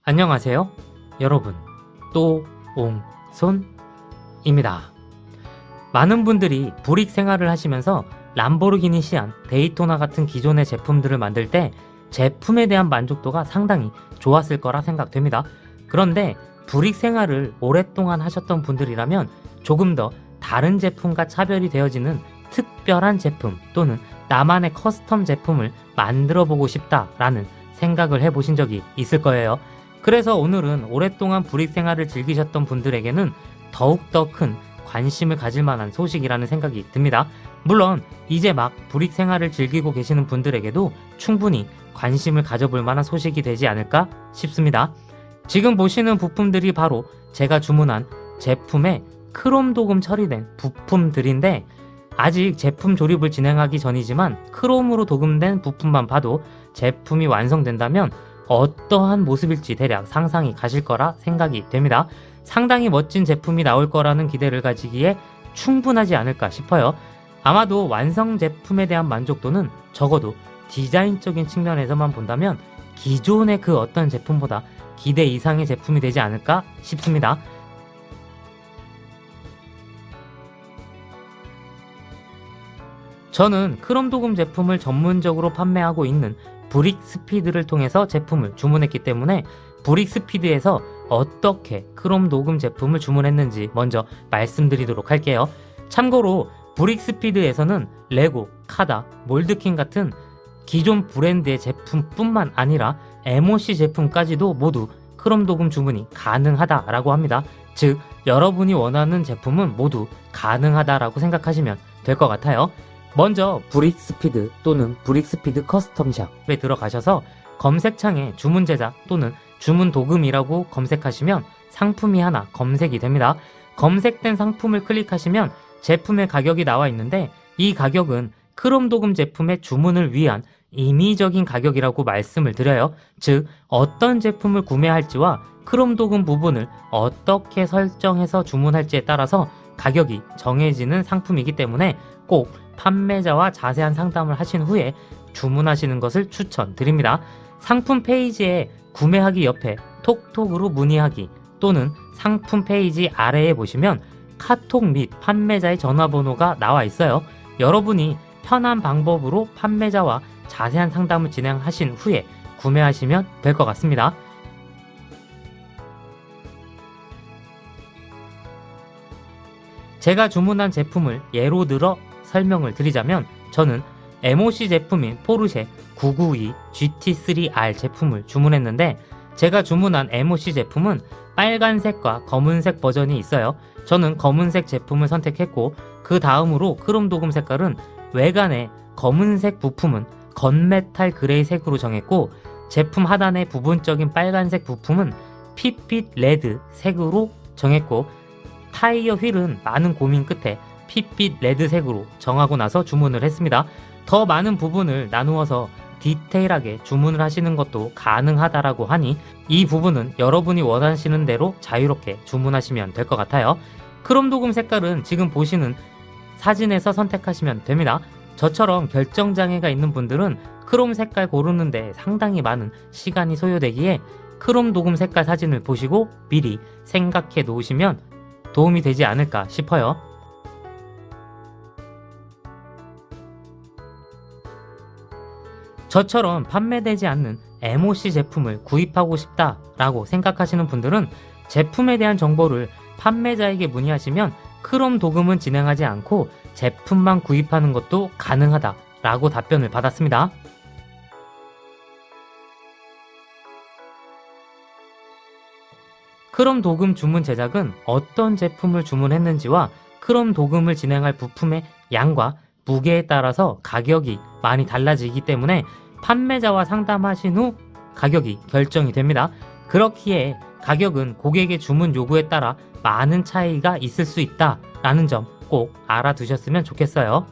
안녕하세요 여러분, 또옹손입니다. 많은 분들이 불익 생활을 하시면서 람보르기니 시안, 데이토나 같은 기존의 제품들을 만들 때 제품에 대한 만족도가 상당히 좋았을 거라 생각됩니다. 그런데 불익 생활을 오랫동안 하셨던 분들이라면 조금 더 다른 제품과 차별이 되어지는 특별한 제품 또는 나만의 커스텀 제품을 만들어 보고 싶다라는 생각을 해보신 적이 있을 거예요. 그래서 오늘은 오랫동안 불익 생활을 즐기셨던 분들에게는 더욱더 큰 관심을 가질 만한 소식이라는 생각이 듭니다. 물론 이제 막 불익 생활을 즐기고 계시는 분들에게도 충분히 관심을 가져볼 만한 소식이 되지 않을까 싶습니다. 지금 보시는 부품들이 바로 제가 주문한 제품의 크롬 도금 처리된 부품들인데, 아직 제품 조립을 진행하기 전이지만 크롬으로 도금된 부품만 봐도 제품이 완성된다면 어떠한 모습일지 대략 상상이 가실 거라 생각이 됩니다. 상당히 멋진 제품이 나올 거라는 기대를 가지기에 충분하지 않을까 싶어요. 아마도 완성 제품에 대한 만족도는 적어도 디자인적인 측면에서만 본다면 기존의 그 어떤 제품보다 기대 이상의 제품이 되지 않을까 싶습니다. 저는 크롬 도금 제품을 전문적으로 판매하고 있는 브릭스피드를 통해서 제품을 주문했기 때문에 브릭스피드에서 어떻게 크롬 도금 제품을 주문했는지 먼저 말씀드리도록 할게요. 참고로 브릭스피드에서는 레고, 카다, 몰드킨 같은 기존 브랜드의 제품뿐만 아니라 MOC 제품까지도 모두 크롬 도금 주문이 가능하다라고 합니다. 즉 여러분이 원하는 제품은 모두 가능하다라고 생각하시면 될 것 같아요. 먼저 브릭스피드 또는 브릭스피드 커스텀샵에 들어가셔서 검색창에 주문 제작 또는 주문 도금이라고 검색하시면 상품이 하나 검색이 됩니다. 검색된 상품을 클릭하시면 제품의 가격이 나와 있는데, 이 가격은 크롬 도금 제품의 주문을 위한 임의적인 가격이라고 말씀을 드려요. 즉 어떤 제품을 구매할지와 크롬 도금 부분을 어떻게 설정해서 주문할지에 따라서 가격이 정해지는 상품이기 때문에 꼭 판매자와 자세한 상담을 하신 후에 주문하시는 것을 추천드립니다. 상품 페이지에 구매하기 옆에 톡톡으로 문의하기 또는 상품 페이지 아래에 보시면 카톡 및 판매자의 전화번호가 나와 있어요. 여러분이 편한 방법으로 판매자와 자세한 상담을 진행하신 후에 구매하시면 될 것 같습니다. 제가 주문한 제품을 예로 들어 설명을 드리자면, 저는 MOC 제품인 포르쉐 992 GT3R 제품을 주문했는데, 제가 주문한 MOC 제품은 빨간색과 검은색 버전이 있어요. 저는 검은색 제품을 선택했고, 그 다음으로 크롬 도금 색깔은 외관의 검은색 부품은 건메탈 그레이 색으로 정했고, 제품 하단의 부분적인 빨간색 부품은 핏빛 레드 색으로 정했고, 타이어 휠은 많은 고민 끝에 핏빛 레드색으로 정하고 나서 주문을 했습니다. 더 많은 부분을 나누어서 디테일하게 주문을 하시는 것도 가능하다라고 하니 이 부분은 여러분이 원하시는 대로 자유롭게 주문하시면 될 것 같아요. 크롬 도금 색깔은 지금 보시는 사진에서 선택하시면 됩니다. 저처럼 결정장애가 있는 분들은 크롬 색깔 고르는데 상당히 많은 시간이 소요되기에 크롬 도금 색깔 사진을 보시고 미리 생각해 놓으시면 도움이 되지 않을까 싶어요. 저처럼 판매되지 않는 MOC 제품을 구입하고 싶다라고 생각하시는 분들은 제품에 대한 정보를 판매자에게 문의하시면 크롬 도금은 진행하지 않고 제품만 구입하는 것도 가능하다라고 답변을 받았습니다. 크롬 도금 주문 제작은 어떤 제품을 주문했는지와 크롬 도금을 진행할 부품의 양과 무게에 따라서 가격이 많이 달라지기 때문에 판매자와 상담하신 후 가격이 결정이 됩니다. 그렇기에 가격은 고객의 주문 요구에 따라 많은 차이가 있을 수 있다라는 점 꼭 알아두셨으면 좋겠어요.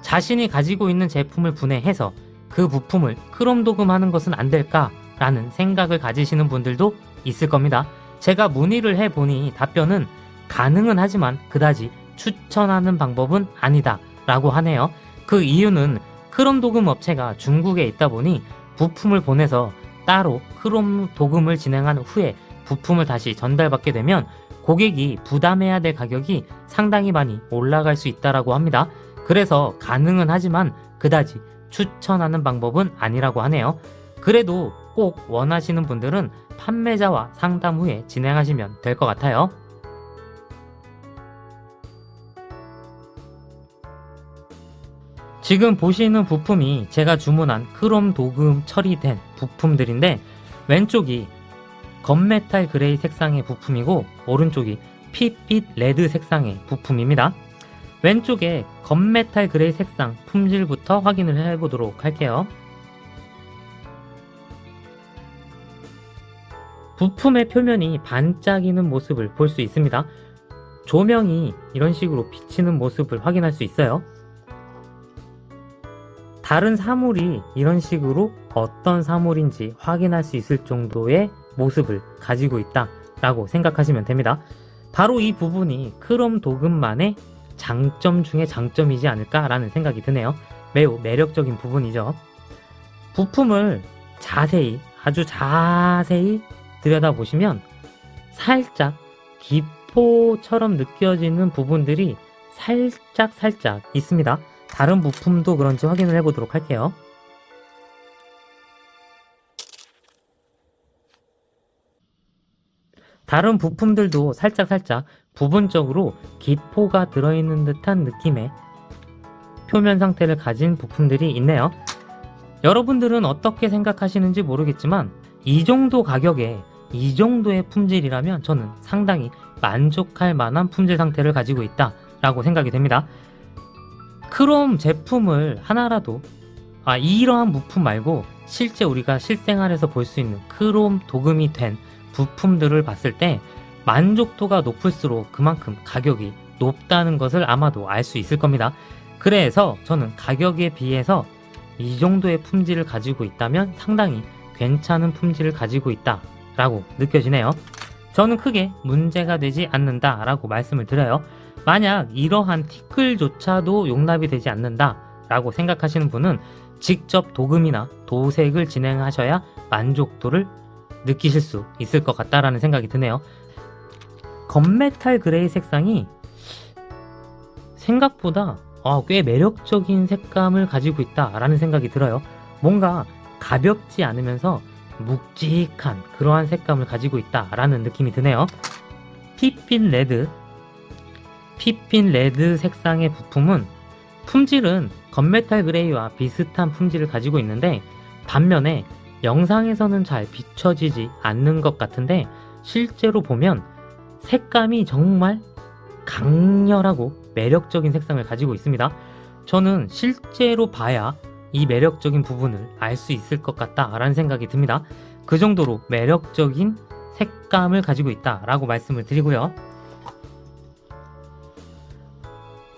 자신이 가지고 있는 제품을 분해해서 그 부품을 크롬 도금하는 것은 안 될까라는 생각을 가지시는 분들도 있을 겁니다. 제가 문의를 해보니 답변은 가능은 하지만 그다지 추천하는 방법은 아니다 라고 하네요. 그 이유는 크롬 도금 업체가 중국에 있다 보니 부품을 보내서 따로 크롬 도금을 진행한 후에 부품을 다시 전달받게 되면 고객이 부담해야 될 가격이 상당히 많이 올라갈 수 있다고 합니다. 그래서 가능은 하지만 그다지 추천하는 방법은 아니라고 하네요. 그래도 꼭 원하시는 분들은 판매자와 상담 후에 진행하시면 될 것 같아요. 지금 보시는 부품이 제가 주문한 크롬 도금 처리된 부품들인데, 왼쪽이 건메탈 그레이 색상의 부품이고 오른쪽이 핏빛 레드 색상의 부품입니다. 왼쪽에 건메탈 그레이 색상 품질부터 확인을 해보도록 할게요. 부품의 표면이 반짝이는 모습을 볼 수 있습니다. 조명이 이런 식으로 비치는 모습을 확인할 수 있어요. 다른 사물이 이런 식으로 어떤 사물인지 확인할 수 있을 정도의 모습을 가지고 있다라고 생각하시면 됩니다. 바로 이 부분이 크롬 도금만의 장점 중에 장점이지 않을까라는 생각이 드네요. 매우 매력적인 부분이죠. 부품을 자세히, 아주 자세히 들여다보시면 살짝 기포처럼 느껴지는 부분들이 살짝 있습니다. 다른 부품도 그런지 확인을 해보도록 할게요. 다른 부품들도 살짝 부분적으로 기포가 들어있는 듯한 느낌의 표면 상태를 가진 부품들이 있네요. 여러분들은 어떻게 생각하시는지 모르겠지만 이 정도 가격에 이 정도의 품질이라면 저는 상당히 만족할 만한 품질 상태를 가지고 있다 라고 생각이 됩니다. 크롬 제품을 하나라도, 이러한 부품 말고 실제 우리가 실생활에서 볼 수 있는 크롬 도금이 된 부품들을 봤을 때 만족도가 높을수록 그만큼 가격이 높다는 것을 아마도 알 수 있을 겁니다. 그래서 저는 가격에 비해서 이 정도의 품질을 가지고 있다면 상당히 괜찮은 품질을 가지고 있다 라고 느껴지네요. 저는 크게 문제가 되지 않는다 라고 말씀을 드려요. 만약 이러한 티끌조차도 용납이 되지 않는다 라고 생각하시는 분은 직접 도금이나 도색을 진행하셔야 만족도를 느끼실 수 있을 것 같다라는 생각이 드네요. 건메탈 그레이 색상이 생각보다 꽤 매력적인 색감을 가지고 있다라는 생각이 들어요. 뭔가 가볍지 않으면서 묵직한 그러한 색감을 가지고 있다라는 느낌이 드네요. 핏빛 레드 색상의 부품은 품질은 건메탈 그레이와 비슷한 품질을 가지고 있는데, 반면에 영상에서는 잘 비춰지지 않는 것 같은데 실제로 보면 색감이 정말 강렬하고 매력적인 색상을 가지고 있습니다. 저는 실제로 봐야 이 매력적인 부분을 알 수 있을 것 같다라는 생각이 듭니다. 그 정도로 매력적인 색감을 가지고 있다라고 말씀을 드리고요.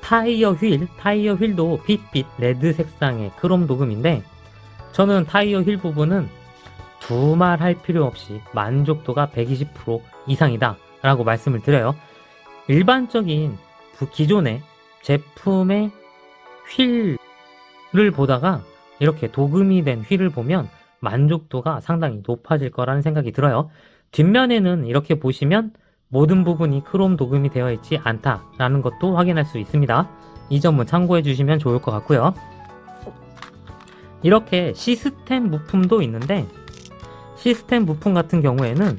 타이어 휠도 핏빛 레드 색상의 크롬 도금인데, 저는 타이어 휠 부분은 두말할 필요 없이 만족도가 120% 이상이다 라고 말씀을 드려요. 일반적인 기존의 제품의 휠을 보다가 이렇게 도금이 된 휠을 보면 만족도가 상당히 높아질 거라는 생각이 들어요. 뒷면에는 이렇게 보시면 모든 부분이 크롬 도금이 되어 있지 않다라는 것도 확인할 수 있습니다. 이 점은 참고해 주시면 좋을 것 같고요. 이렇게 시스템 부품도 있는데, 시스템 부품 같은 경우에는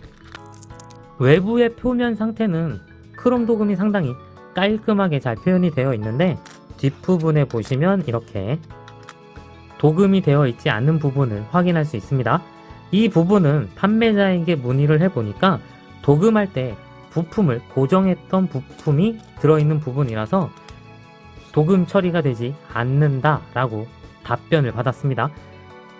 외부의 표면 상태는 크롬 도금이 상당히 깔끔하게 잘 표현이 되어 있는데, 뒷부분에 보시면 이렇게 도금이 되어 있지 않은 부분을 확인할 수 있습니다. 이 부분은 판매자에게 문의를 해보니까 도금할 때 부품을 고정했던 부품이 들어있는 부분이라서 도금 처리가 되지 않는다라고 답변을 받았습니다.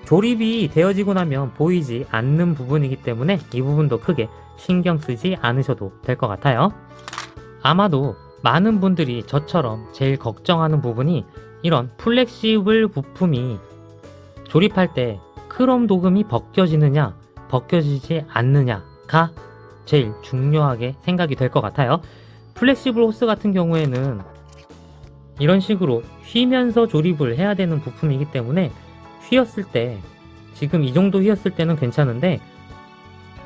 조립이 되어지고 나면 보이지 않는 부분이기 때문에 이 부분도 크게 신경 쓰지 않으셔도 될 것 같아요. 아마도 많은 분들이 저처럼 제일 걱정하는 부분이 이런 플렉시블 부품이 조립할 때 크롬 도금이 벗겨지느냐 벗겨지지 않느냐가 제일 중요하게 생각이 될 것 같아요. 플렉시블 호스 같은 경우에는 이런 식으로 휘면서 조립을 해야 되는 부품이기 때문에 휘었을 때, 지금 이 정도 휘었을 때는 괜찮은데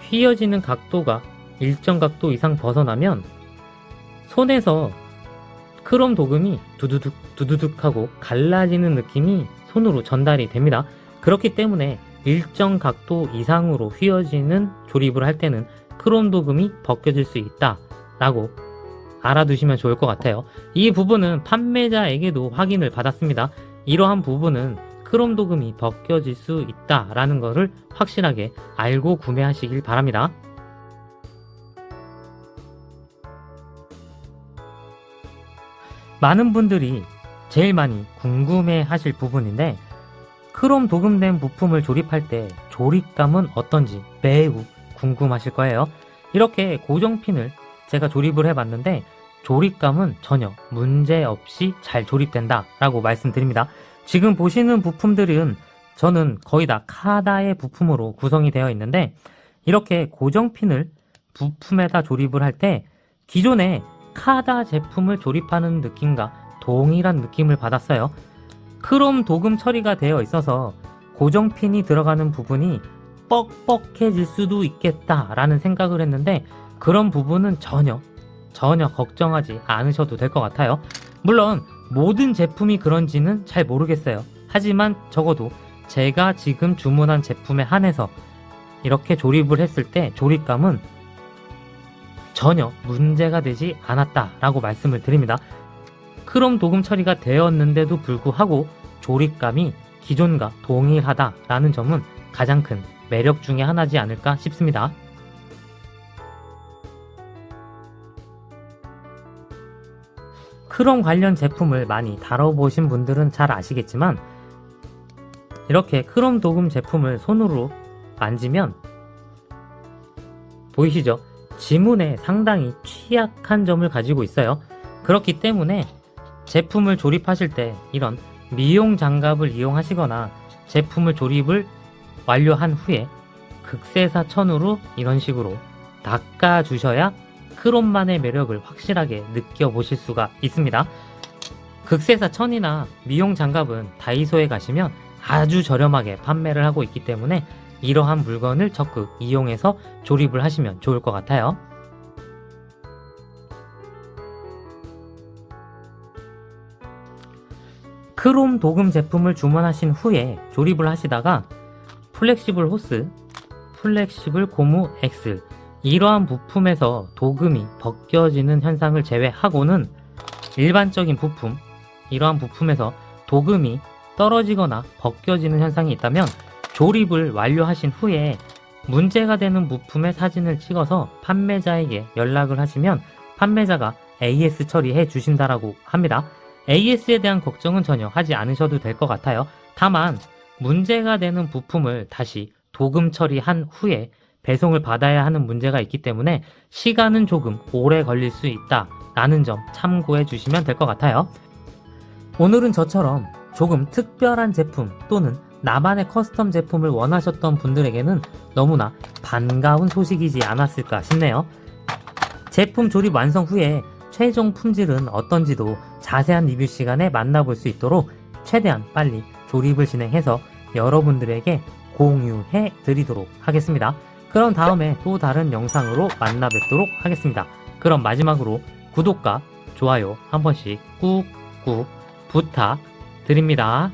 휘어지는 각도가 일정 각도 이상 벗어나면 손에서 크롬 도금이 두두둑 두두둑 하고 갈라지는 느낌이 손으로 전달이 됩니다. 그렇기 때문에 일정 각도 이상으로 휘어지는 조립을 할 때는 크롬 도금이 벗겨질 수 있다 라고 알아두시면 좋을 것 같아요. 이 부분은 판매자에게도 확인을 받았습니다. 이러한 부분은 크롬 도금이 벗겨질 수 있다 라는 것을 확실하게 알고 구매하시길 바랍니다. 많은 분들이 제일 많이 궁금해 하실 부분인데, 크롬 도금된 부품을 조립할 때 조립감은 어떤지 매우 궁금하실 거예요. 이렇게 고정핀을 제가 조립을 해봤는데 조립감은 전혀 문제없이 잘 조립된다 라고 말씀드립니다. 지금 보시는 부품들은 저는 거의 다 카다의 부품으로 구성이 되어 있는데, 이렇게 고정핀을 부품에다 조립을 할 때 기존에 카다 제품을 조립하는 느낌과 동일한 느낌을 받았어요. 크롬 도금 처리가 되어 있어서 고정핀이 들어가는 부분이 뻑뻑해질 수도 있겠다라는 생각을 했는데 그런 부분은 전혀 걱정하지 않으셔도 될 것 같아요. 물론 모든 제품이 그런지는 잘 모르겠어요. 하지만 적어도 제가 지금 주문한 제품에 한해서 이렇게 조립을 했을 때 조립감은 전혀 문제가 되지 않았다라고 말씀을 드립니다. 크롬 도금 처리가 되었는데도 불구하고 조립감이 기존과 동일하다라는 점은 가장 큰 매력 중에 하나지 않을까 싶습니다. 크롬 관련 제품을 많이 다뤄보신 분들은 잘 아시겠지만, 이렇게 크롬 도금 제품을 손으로 만지면 보이시죠? 지문에 상당히 취약한 점을 가지고 있어요. 그렇기 때문에 제품을 조립하실 때 이런 미용 장갑을 이용하시거나 제품을 조립을 완료한 후에 극세사 천으로 이런 식으로 닦아주셔야 크롬만의 매력을 확실하게 느껴보실 수가 있습니다. 극세사 천이나 미용 장갑은 다이소에 가시면 아주 저렴하게 판매를 하고 있기 때문에 이러한 물건을 적극 이용해서 조립을 하시면 좋을 것 같아요. 크롬 도금 제품을 주문하신 후에 조립을 하시다가 플렉시블 호스, 플렉시블 고무 엑슬 이러한 부품에서 도금이 벗겨지는 현상을 제외하고는 일반적인 부품, 이러한 부품에서 도금이 떨어지거나 벗겨지는 현상이 있다면 조립을 완료하신 후에 문제가 되는 부품의 사진을 찍어서 판매자에게 연락을 하시면 판매자가 AS 처리해 주신다라고 합니다. AS에 대한 걱정은 전혀 하지 않으셔도 될 것 같아요. 다만 문제가 되는 부품을 다시 도금 처리한 후에 배송을 받아야 하는 문제가 있기 때문에 시간은 조금 오래 걸릴 수 있다라는 점 참고해 주시면 될 것 같아요. 오늘은 저처럼 조금 특별한 제품 또는 나만의 커스텀 제품을 원하셨던 분들에게는 너무나 반가운 소식이지 않았을까 싶네요. 제품 조립 완성 후에 최종 품질은 어떤지도 자세한 리뷰 시간에 만나볼 수 있도록 최대한 빨리 조립을 진행해서 여러분들에게 공유해 드리도록 하겠습니다. 그럼 다음에 또 다른 영상으로 만나 뵙도록 하겠습니다. 그럼 마지막으로 구독과 좋아요 한 번씩 꾹꾹 부탁드립니다.